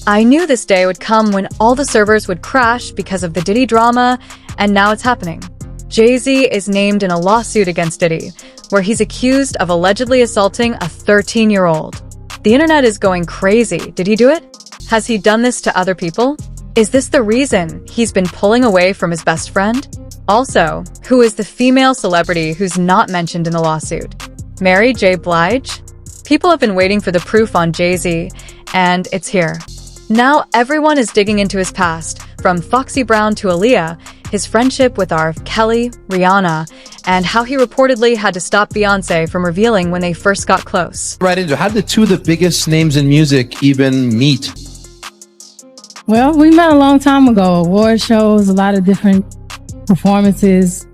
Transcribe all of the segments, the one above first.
I knew this day would come when all the servers would crash because of the Diddy drama, and now it's happening. Jay-Z is named in a lawsuit against Diddy, where he's accused of allegedly assaulting a 13-year-old. The internet is going crazy. Did he do it? Has he done this to other people? Is this the reason he's been pulling away from his best friend? Also, who is the female celebrity who's not mentioned in the lawsuit? Mary J. Blige? People have been waiting for the proof on Jay-Z, and it's here. Now everyone is digging into his past, from Foxy Brown to Aaliyah, his friendship with R. Kelly, Rihanna, and how he reportedly had to stop Beyoncé from revealing when they first got close. Right into how did two of the biggest names in music even meet? Well, we met a long time ago. Award shows, a lot of different performances.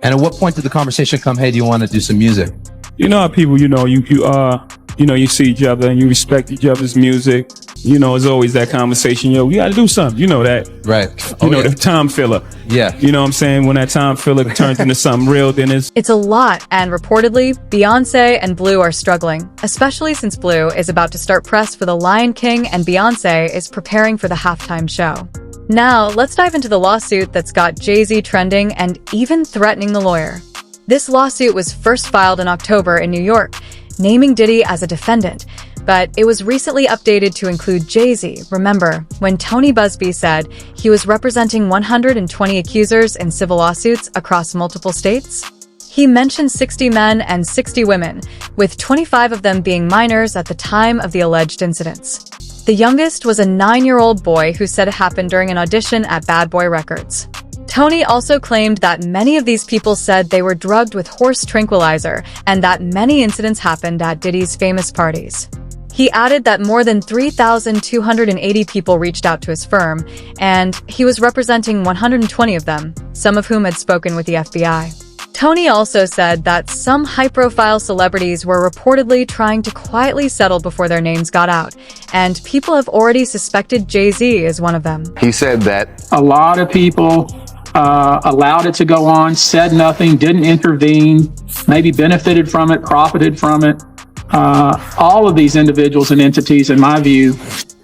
And at what point did the conversation come, hey, do you want to do some music? You know how people, you see each other and you respect each other's music. You know, it's always that conversation, yo, we got to do something. You know that. Right. The time filler. Yeah. You know what I'm saying? When that time filler turns into something real, then It's a lot, and reportedly, Beyoncé and Blue are struggling, especially since Blue is about to start press for The Lion King and Beyoncé is preparing for the halftime show. Now, let's dive into the lawsuit that's got Jay-Z trending and even threatening the lawyer. This lawsuit was first filed in October in New York, naming Diddy as a defendant, but it was recently updated to include Jay-Z. Remember, when Tony Busby said he was representing 120 accusers in civil lawsuits across multiple states? He mentioned 60 men and 60 women, with 25 of them being minors at the time of the alleged incidents. The youngest was a 9-year-old boy who said it happened during an audition at Bad Boy Records. Tony also claimed that many of these people said they were drugged with horse tranquilizer and that many incidents happened at Diddy's famous parties. He added that more than 3,280 people reached out to his firm, and he was representing 120 of them, some of whom had spoken with the FBI. Tony also said that some high-profile celebrities were reportedly trying to quietly settle before their names got out, and people have already suspected Jay-Z as one of them. He said that a lot of people allowed it to go on, said nothing, didn't intervene, maybe benefited from it, profited from it. All of these individuals and entities, in my view,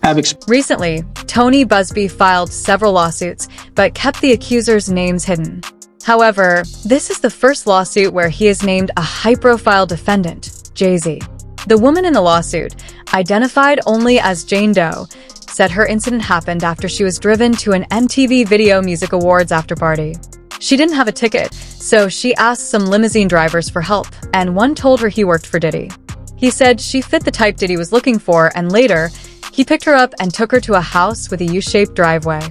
have Recently, Tony Busby filed several lawsuits, but kept the accusers' names hidden. However, this is the first lawsuit where he is named a high-profile defendant, Jay-Z. The woman in the lawsuit, identified only as Jane Doe, said her incident happened after she was driven to an MTV Video Music Awards after-party. She didn't have a ticket, so she asked some limousine drivers for help, and one told her he worked for Diddy. He said she fit the type Diddy was looking for, and later, he picked her up and took her to a house with a U-shaped driveway.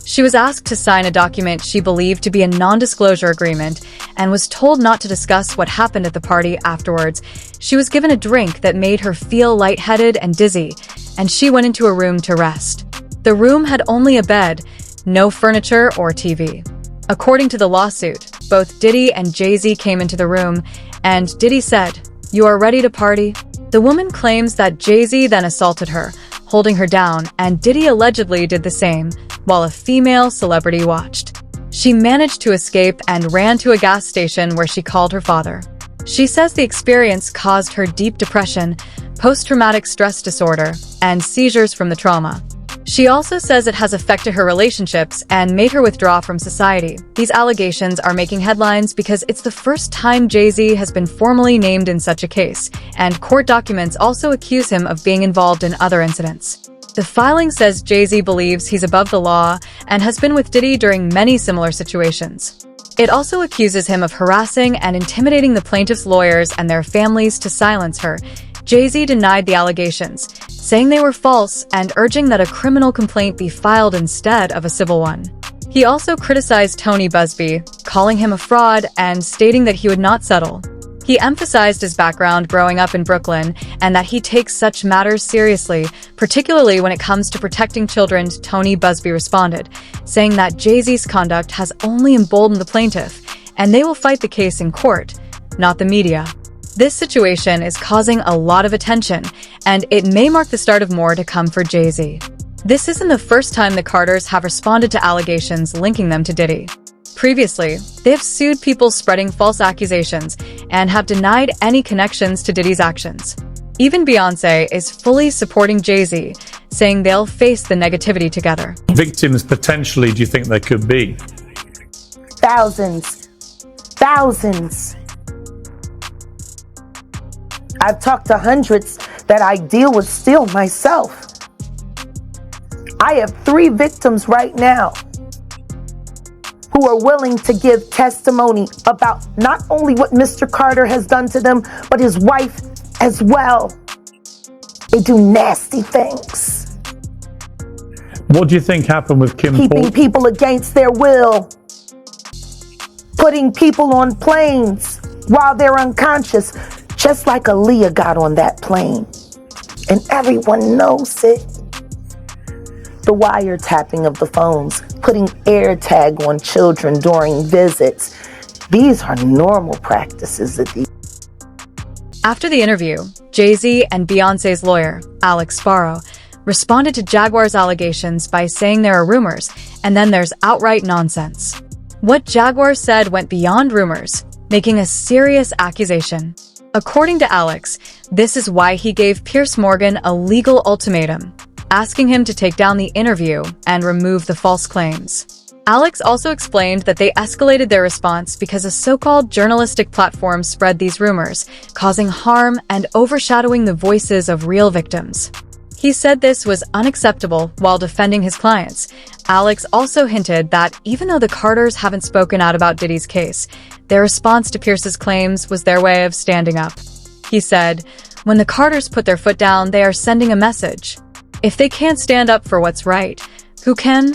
She was asked to sign a document she believed to be a non-disclosure agreement and was told not to discuss what happened at the party afterwards. She was given a drink that made her feel lightheaded and dizzy, and she went into a room to rest. The room had only a bed, no furniture or TV. According to the lawsuit, both Diddy and Jay-Z came into the room, and Diddy said, "You are ready to party?" The woman claims that Jay-Z then assaulted her, holding her down, and Diddy allegedly did the same, while a female celebrity watched. She managed to escape and ran to a gas station where she called her father. She says the experience caused her deep depression, post-traumatic stress disorder, and seizures from the trauma. She also says it has affected her relationships and made her withdraw from society. These allegations are making headlines because it's the first time Jay-Z has been formally named in such a case, and court documents also accuse him of being involved in other incidents. The filing says Jay-Z believes he's above the law and has been with Diddy during many similar situations. It also accuses him of harassing and intimidating the plaintiff's lawyers and their families to silence her. Jay-Z denied the allegations, saying they were false and urging that a criminal complaint be filed instead of a civil one. He also criticized Tony Busby, calling him a fraud and stating that he would not settle. He emphasized his background growing up in Brooklyn and that he takes such matters seriously, particularly when it comes to protecting children. Tony Busby responded, saying that Jay-Z's conduct has only emboldened the plaintiff, and they will fight the case in court, not the media. This situation is causing a lot of attention, and it may mark the start of more to come for Jay-Z. This isn't the first time the Carters have responded to allegations linking them to Diddy. Previously, they have sued people spreading false accusations and have denied any connections to Diddy's actions. Even Beyoncé is fully supporting Jay-Z, saying they'll face the negativity together. Victims potentially, do you think there could be? Thousands. I've talked to hundreds that I deal with still myself. I have 3 victims right now who are willing to give testimony about not only what Mr. Carter has done to them, but his wife as well. They do nasty things. What do you think happened with Kim Keeping Paul? people against their will. Putting people on planes while they're unconscious, just like Aaliyah got on that plane. And everyone knows it. The wiretapping of the phones, putting AirTag on children during visits. These are normal practices at the After the interview, Jay-Z and Beyoncé's lawyer, Alex Sparrow, responded to Jaguar's allegations by saying there are rumors, and then there's outright nonsense. What Jaguar said went beyond rumors, making a serious accusation. According to Alex, this is why he gave Piers Morgan a legal ultimatum, asking him to take down the interview and remove the false claims. Alex also explained that they escalated their response because a so-called journalistic platform spread these rumors, causing harm and overshadowing the voices of real victims. He said this was unacceptable while defending his clients. Alex also hinted that even though the Carters haven't spoken out about Diddy's case, their response to Pierce's claims was their way of standing up. He said, "When the Carters put their foot down, they are sending a message. If they can't stand up for what's right, who can?"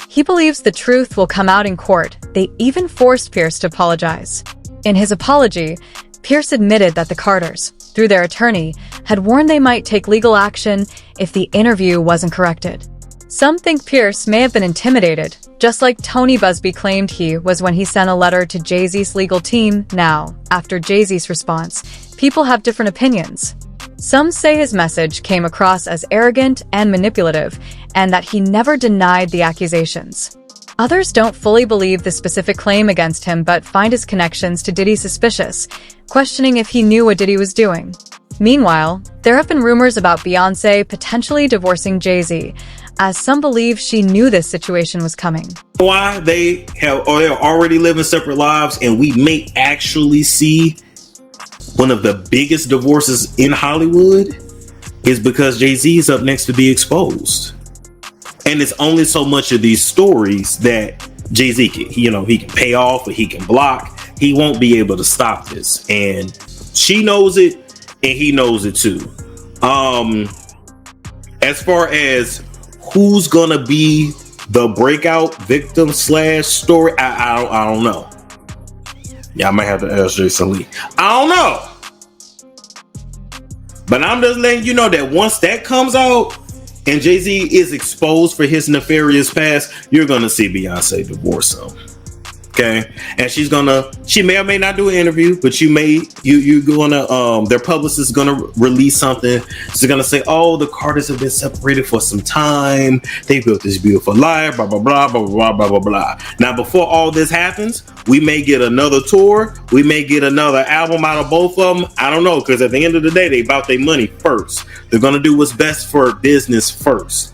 He believes the truth will come out in court. They even forced Pierce to apologize. In his apology, Pierce admitted that the Carters, through their attorney, had warned they might take legal action if the interview wasn't corrected. Some think Pierce may have been intimidated, just like Tony Busby claimed he was when he sent a letter to Jay-Z's legal team. Now, after Jay-Z's response, people have different opinions. Some say his message came across as arrogant and manipulative, and that he never denied the accusations. Others don't fully believe the specific claim against him but find his connections to Diddy suspicious, questioning if he knew what Diddy was doing. Meanwhile, there have been rumors about Beyoncé potentially divorcing Jay-Z, as some believe she knew this situation was coming. Why they're already living separate lives, and we may actually see one of the biggest divorces in Hollywood is because Jay-Z is up next to be exposed. And it's only so much of these stories that Jay-Z can, he can pay off or he can block. He won't be able to stop this. And she knows it and he knows it too. As far as who's gonna be the breakout victim / story, I don't know. Yeah, I might have to ask Jason Lee. I don't know. But I'm just letting you know that once that comes out and Jay-Z is exposed for his nefarious past, you're gonna see Beyonce divorce him. Okay, and she may or may not do an interview, but you're gonna their publicist is gonna release something. She's gonna say, "Oh, the Carters have been separated for some time. They built this beautiful life, blah blah blah blah blah blah blah blah." Now, before all this happens, we may get another tour. We may get another album out of both of them. I don't know, because at the end of the day, they about their money first. They're gonna do what's best for business first.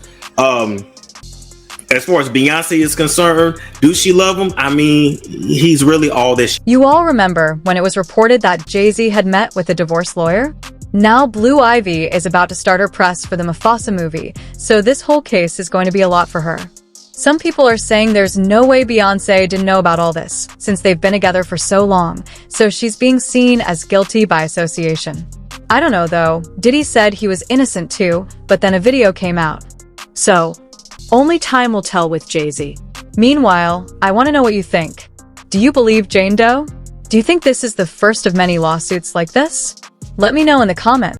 As far as Beyonce is concerned, do she love him? I mean, he's really all this. You all remember when it was reported that Jay-Z had met with a divorce lawyer? Now Blue Ivy is about to start her press for the Mufasa movie, so this whole case is going to be a lot for her. Some people are saying there's no way Beyonce didn't know about all this, since they've been together for so long, so she's being seen as guilty by association. I don't know though, Diddy said he was innocent too, but then a video came out. So, only time will tell with Jay-Z. Meanwhile, I want to know what you think. Do you believe Jane Doe? Do you think this is the first of many lawsuits like this? Let me know in the comments.